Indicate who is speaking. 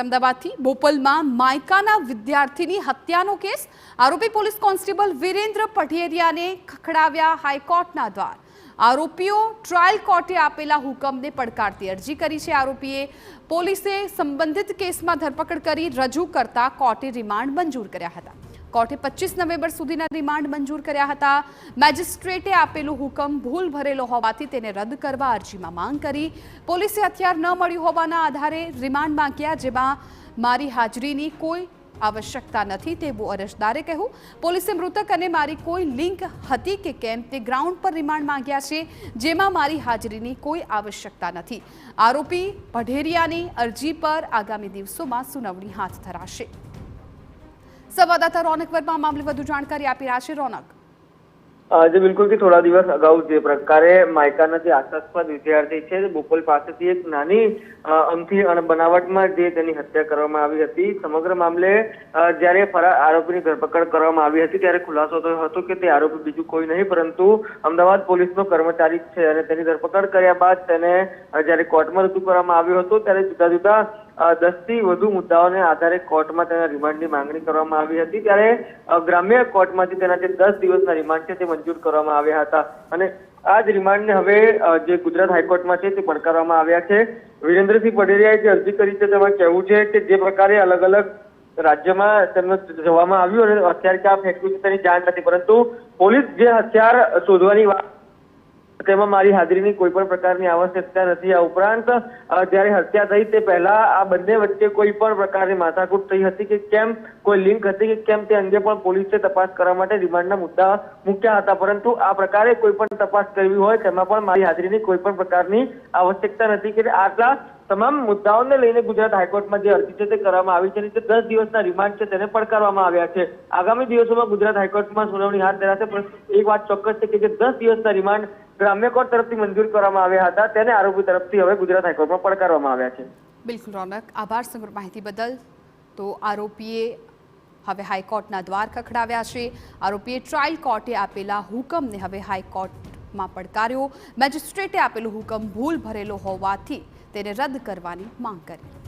Speaker 1: અમદાવાદથી બોપલમાં માયકાના વિદ્યાર્થીની હત્યાનો કેસ આરોપી પોલીસ કોન્સ્ટેબલ વિરેન્દ્ર પઢિયરિયાને ખખડાવ્યા હાઈકોર્ટના દ્વાર। આરોપીઓ ટ્રાયલ કોર્ટે આપેલા હુકમને પડકારતી અરજી કરી છે। આરોપીએ પોલીસે સંબંધિત કેસમાં ધરપકડ કરી રજૂ કરતા કોર્ટે રિમાન્ડ મંજૂર કર્યા હતા। કોર્ટે 25 નવેમ્બર સુધીના રિમાન્ડ મંજૂર કર્યા હતા। મેજિસ્ટ્રેટે આપેલું હુકમ ભૂલ ભરેલો હોવાથી તેને રદ કરવા અરજીમાં માંગ કરી। પોલીસે હથિયાર ન મળ્યું હોવાના આધારે રિમાન્ડ માંગ્યા, જેમાં મારી હાજરીની કોઈ આવશ્યકતા નથી તેવું અરજદારે કહ્યું। પોલીસે મૃતક અને મારી કોઈ લિંક હતી કે કેમ તે ગ્રાઉન્ડ પર રિમાન્ડ માંગ્યા છે, જેમાં મારી હાજરીની કોઈ આવશ્યકતા નથી। આરોપી પઢેરિયાની અરજી પર આગામી દિવસોમાં સુનાવણી હાથ ધરાશે। संवाददाता रौनक वर्मा मामले વધુ જાણકારી આપી રહ્યા છે। रौनक
Speaker 2: जी बिल्कुल कि थोड़ा दिवस अगाऊ जे प्रकारे मायकाना जे आशास्पद विद्यार्थी छे बोपल पासेथी एक नानी अमथी बनावटमां जे तेनी हत्या करवामां आवी हती। समग्र मामले ज्यारे फरार आरोपीनी धरपकड़ करवामां आवी हती त्यारे खुलासो थयो हतो के ते आरोपी बीजું કોઈ નહીં પરંતુ અમદાવાદ પોલીસનો કર્મચારી છે અને તેની ધરપકડ કર્યા બાદ તેને જ્યારે કોર્ટમાં રજૂ કરવામાં આવ્યો હતો ત્યારે જુદા જુદા 10 થી વધુ મુદ્દાઓને આધારે કોર્ટમાં તેના રિમાન્ડની માંગણી કરવામાં આવી હતી। ત્યારે ગ્રામ્ય કોર્ટમાંથી તેના જે 10 દિવસના રિમાન્ડ છે તે મંજૂર કરવામાં આવ્યા હતા અને આ જ રિમાન્ડને હવે જે ગુજરાત હાઈકોર્ટમાં છે તે પડકારવામાં આવ્યા છે। વિરેન્દ્રસિંહ પઢેરિયાએ જે અરજી કરી છે તેમાં કહેવું છે કે જે પ્રકારે અલગ અલગ રાજ્યમાં તેમને જવામાં આવ્યું અને હથિયાર ક્યાં ફેંક્યું છે તેની જાણ નથી, પરંતુ પોલીસ જે હથિયાર શોધવાની વાત તેમાં મારી હાજરીની કોઈ પણ પ્રકારની આવશ્યકતા નથી। આ ઉપરાંત જ્યારે હત્યા થઈ તે પહેલા આ બંને વચ્ચે કોઈ પણ પ્રકારની માથાકૂટ થઈ હતી કે કેમ, કોઈ લિંક હતી કે કેમ તે અંગે પણ પોલીસે તપાસ કરવા માટે રિમાન્ડના મુદ્દા મૂક્યા હતા, પરંતુ આ પ્રકારે કોઈ પણ તપાસ કરવી હોય તેમાં પણ મારી હાજરીની કોઈ પણ પ્રકારની આવશ્યકતા નથી કે આટલા તમામ મુદ્દાઓને લઈને ગુજરાત હાઈકોર્ટમાં જે અરજી છે તે કરવામાં આવી છે અને જે 10 દિવસના રિમાન્ડ છે તેને પડકારવામાં આવ્યા છે। આગામી દિવસોમાં ગુજરાત હાઈકોર્ટમાં સુનાવણી હાથ ધરાશે, પરંતુ એક વાત ચોક્કસ છે કે જે 10 દિવસના રિમાન્ડ ગ્રામ્ય કોર્ટ તરફથી મંજૂર કરવામાં આવ્યા હતા તેને આરોપી તરફથી હવે ગુજરાત હાઈકોર્ટમાં પડકારવામાં આવ્યા છે।
Speaker 1: બિલકુલ રૌનક, આભાર સમગ્ર માહિતી બદલ। તો આરોપીએ હવે હાઈકોર્ટના દ્વાર ખખડાવ્યા છે। આરોપીએ ટ્રાયલ કોર્ટે આપેલા હુકમને હવે હાઈકોર્ટમાં પડકાર્યો। મેજિસ્ટ્રેટે આપેલો હુકમ ભૂલ ભરેલો હોવાથી તેને રદ કરવાની માંગ કરી।